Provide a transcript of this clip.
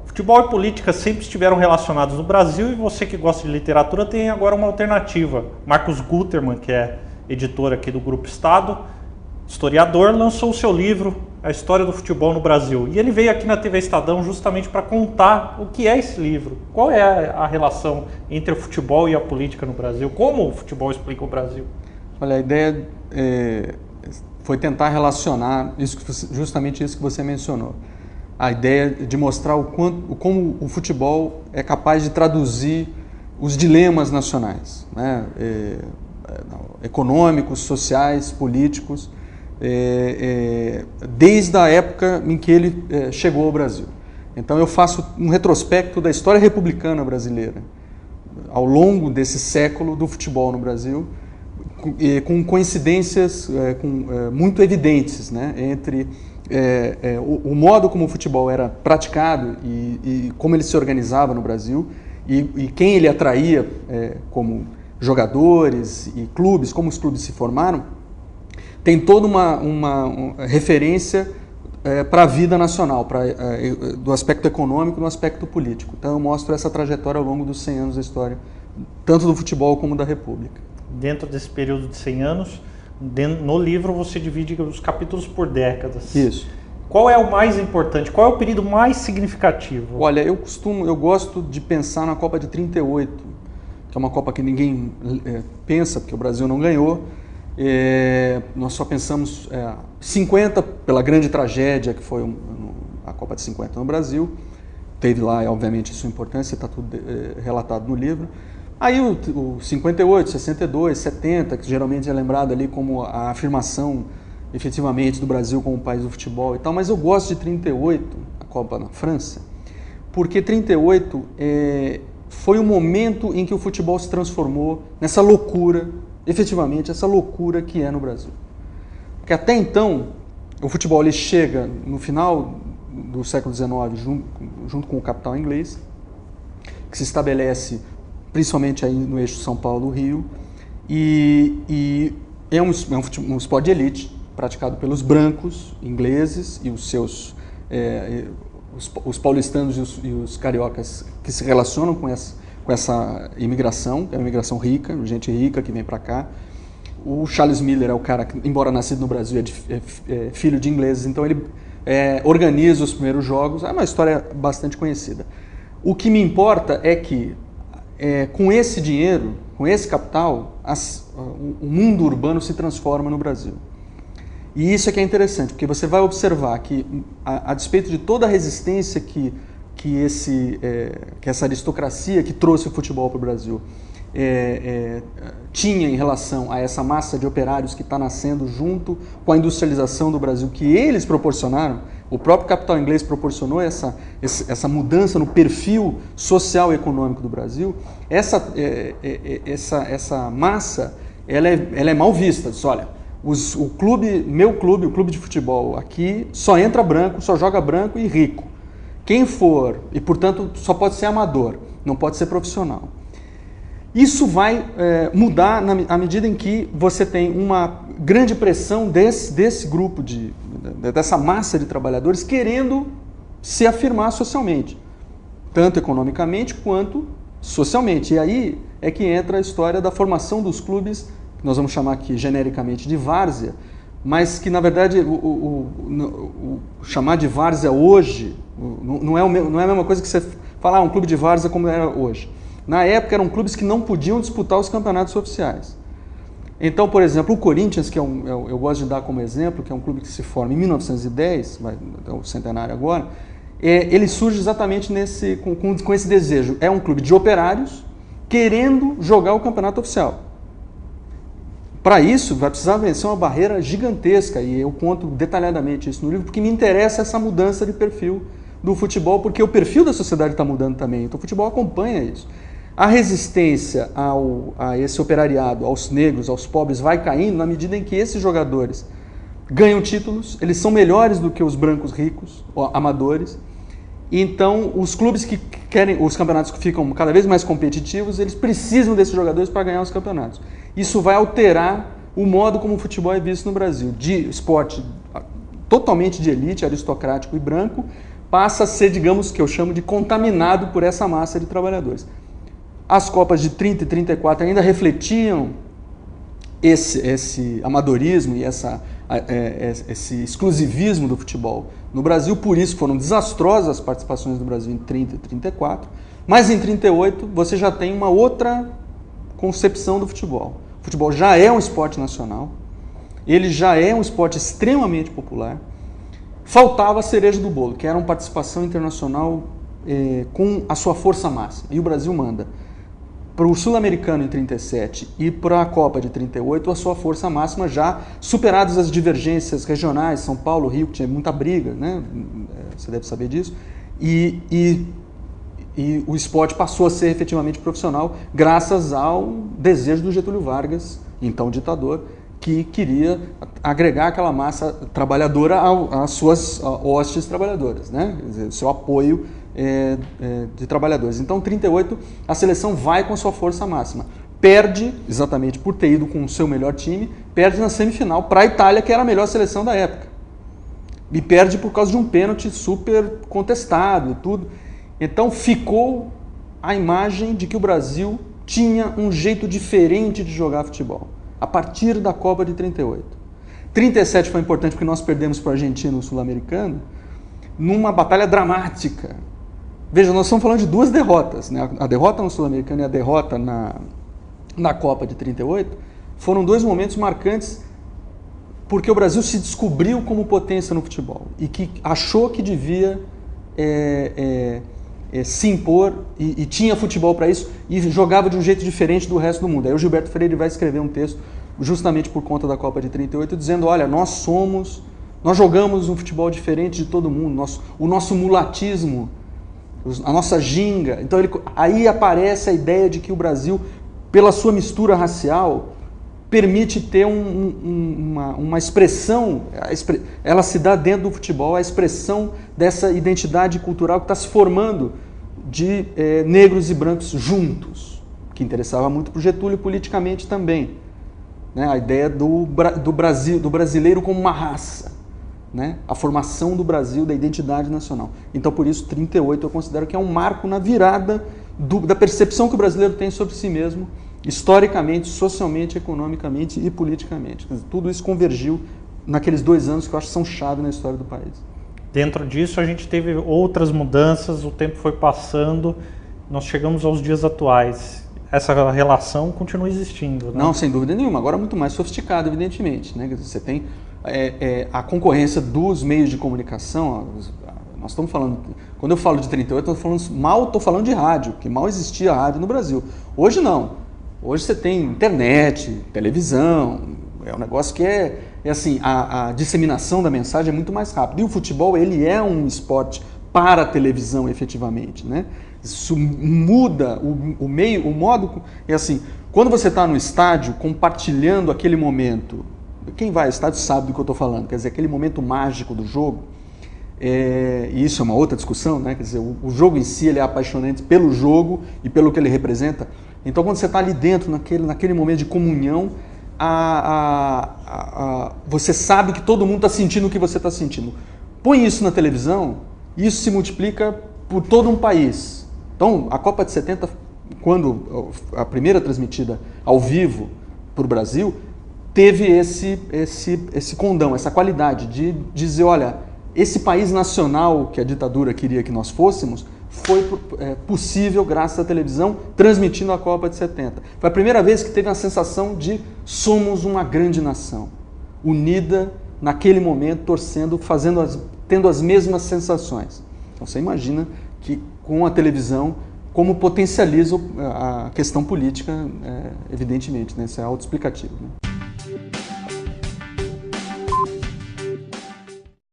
Futebol e política sempre estiveram relacionados no Brasil e você que gosta de literatura tem agora uma alternativa. Marcos Gutermann, que é editor aqui do Grupo Estado, historiador, lançou o seu livro A História do Futebol no Brasil. E ele veio aqui na TV Estadão justamente para contar o que é esse livro. Qual é a relação entre o futebol e a política no Brasil? Como o futebol explica o Brasil? Olha, a ideia foi tentar relacionar justamente isso que você mencionou. A ideia de mostrar como o futebol é capaz de traduzir os dilemas nacionais, né? Econômicos, sociais, políticos, desde a época em que ele chegou ao Brasil. Então eu faço um retrospecto da história republicana brasileira, ao longo desse século do futebol no Brasil, com coincidências muito evidentes, né, entre o modo como o futebol era praticado e como ele se organizava no Brasil e quem ele atraía como jogadores e clubes, como os clubes se formaram, tem toda uma referência para a vida nacional, do aspecto econômico e do aspecto político. Então eu mostro essa trajetória ao longo dos 100 anos da história, tanto do futebol como da República. Dentro desse período de 100 anos, no livro você divide os capítulos por décadas. Isso. Qual é o mais importante? Qual é o período mais significativo? Olha, eu gosto de pensar na Copa de 38, que é uma Copa que ninguém pensa, porque o Brasil não ganhou. Nós só pensamos 50 pela grande tragédia que foi a Copa de 50 no Brasil. Teve lá, obviamente, sua importância, está tudo relatado no livro. Aí o 58, 62, 70, que geralmente é lembrado ali como a afirmação efetivamente do Brasil como país do futebol e tal, mas eu gosto de 38, a Copa na França, porque 38 foi o momento em que o futebol se transformou nessa loucura, efetivamente, essa loucura que é no Brasil. Porque até então, o futebol ele chega no final do século XIX, junto com o capital inglês, que se estabelece principalmente aí no eixo São Paulo-Rio, e é um esporte de elite, praticado pelos brancos ingleses e os seus os paulistanos e os cariocas que se relacionam com essa imigração, que é uma imigração rica, gente rica que vem para cá. O Charles Miller é o cara que, embora nascido no Brasil, é filho de ingleses, então ele organiza os primeiros jogos. É uma história bastante conhecida. O que me importa é que com esse dinheiro, com esse capital, o mundo urbano se transforma no Brasil. E isso é que é interessante, porque você vai observar que, a despeito de toda a resistência que essa aristocracia que trouxe o futebol para o Brasil tinha em relação a essa massa de operários que está nascendo junto com a industrialização do Brasil, que eles proporcionaram, o próprio capital inglês proporcionou essa mudança no perfil social e econômico do Brasil, essa massa ela é mal vista. Diz, olha, meu clube, o clube de futebol aqui, só entra branco, só joga branco e rico. Quem for, e portanto só pode ser amador, não pode ser profissional. Isso vai mudar à medida em que você tem uma grande pressão desse grupo, dessa massa de trabalhadores querendo se afirmar socialmente, tanto economicamente quanto socialmente. E aí é que entra a história da formação dos clubes, que nós vamos chamar aqui genericamente de várzea, mas que na verdade chamar de várzea hoje não é a mesma coisa que você falar um clube de várzea como era hoje. Na época eram clubes que não podiam disputar os campeonatos oficiais. Então, por exemplo, o Corinthians, que eu gosto de dar como exemplo, que é um clube que se forma em 1910, é o centenário agora, ele surge exatamente com esse desejo. É um clube de operários querendo jogar o campeonato oficial. Para isso, vai precisar vencer uma barreira gigantesca, e eu conto detalhadamente isso no livro, porque me interessa essa mudança de perfil do futebol, porque o perfil da sociedade está mudando também, então o futebol acompanha isso. A resistência a esse operariado, aos negros, aos pobres, vai caindo na medida em que esses jogadores ganham títulos, eles são melhores do que os brancos ricos, amadores. Então, os clubes que querem, os campeonatos que ficam cada vez mais competitivos, eles precisam desses jogadores para ganhar os campeonatos. Isso vai alterar o modo como o futebol é visto no Brasil, de esporte totalmente de elite, aristocrático e branco, passa a ser, digamos, que eu chamo de contaminado por essa massa de trabalhadores. As Copas de 30 e 34 ainda refletiam esse amadorismo e esse exclusivismo do futebol no Brasil, por isso foram desastrosas as participações do Brasil em 30 e 34, mas em 38 você já tem uma outra concepção do futebol. O futebol já é um esporte nacional, ele já é um esporte extremamente popular. Faltava a cereja do bolo, que era uma participação internacional com a sua força máxima. E o Brasil manda para o Sul-Americano em 37 e para a Copa de 38 a sua força máxima, já superadas as divergências regionais, São Paulo, Rio, que tinha muita briga, né? Você deve saber disso. E o esporte passou a ser efetivamente profissional graças ao desejo do Getúlio Vargas, então ditador, que queria agregar aquela massa trabalhadora às suas hostes trabalhadoras, né? Quer dizer, o seu apoio de trabalhadores. Então, em 38, a seleção vai com sua força máxima. Perde, exatamente por ter ido com o seu melhor time, perde na semifinal para a Itália, que era a melhor seleção da época. E perde por causa de um pênalti super contestado e tudo. Então, ficou a imagem de que o Brasil tinha um jeito diferente de jogar futebol, a partir da Copa de 38. 37 foi importante porque nós perdemos para o argentino sul-americano numa batalha dramática. Veja, nós estamos falando de duas derrotas, né? A derrota no sul-americano e a derrota na Copa de 38 foram dois momentos marcantes porque o Brasil se descobriu como potência no futebol e que achou que devia se impor e tinha futebol para isso e jogava de um jeito diferente do resto do mundo. Aí o Gilberto Freire vai escrever um texto justamente por conta da Copa de 38 dizendo, olha, nós jogamos um futebol diferente de todo mundo, o nosso mulatismo, a nossa ginga. Então aí aparece a ideia de que o Brasil, pela sua mistura racial, permite ter uma expressão, ela se dá dentro do futebol, a expressão dessa identidade cultural que está se formando de negros e brancos juntos, que interessava muito para o Getúlio politicamente também. Né? A ideia do brasileiro como uma raça, né? A formação do Brasil, da identidade nacional. Então, por isso, 38 eu considero que é um marco na virada da percepção que o brasileiro tem sobre si mesmo, historicamente, socialmente, economicamente e politicamente. Tudo isso convergiu naqueles 2 anos que eu acho que são chave na história do país. Dentro disso, a gente teve outras mudanças, o tempo foi passando, nós chegamos aos dias atuais. Essa relação continua existindo, né? Não, sem dúvida nenhuma. Agora muito mais sofisticado, evidentemente, né? Você tem a concorrência dos meios de comunicação. Nós estamos falando, quando eu falo de 38, estou falando de rádio, que mal existia rádio no Brasil. Hoje não. Hoje você tem internet, televisão, é um negócio que assim, a disseminação da mensagem é muito mais rápida. E o futebol, ele é um esporte para a televisão, efetivamente, né? Isso muda o meio, o modo... É assim, quando você está no estádio, compartilhando aquele momento, quem vai ao estádio sabe do que eu estou falando, quer dizer, aquele momento mágico do jogo, e isso é uma outra discussão, né? Quer dizer, o jogo em si ele é apaixonante pelo jogo e pelo que ele representa. Então, quando você está ali dentro, naquele momento de comunhão, você sabe que todo mundo está sentindo o que você está sentindo. Põe isso na televisão, isso se multiplica por todo um país. Então, a Copa de 70, quando a primeira transmitida ao vivo para o Brasil, teve esse condão, essa qualidade de dizer, olha, esse país nacional que a ditadura queria que nós fôssemos, foi possível graças à televisão transmitindo a Copa de 70. Foi a primeira vez que teve a sensação de somos uma grande nação, unida naquele momento, torcendo, tendo as mesmas sensações. Então você imagina que com a televisão, como potencializa a questão política, evidentemente, né? Isso é autoexplicativo, né?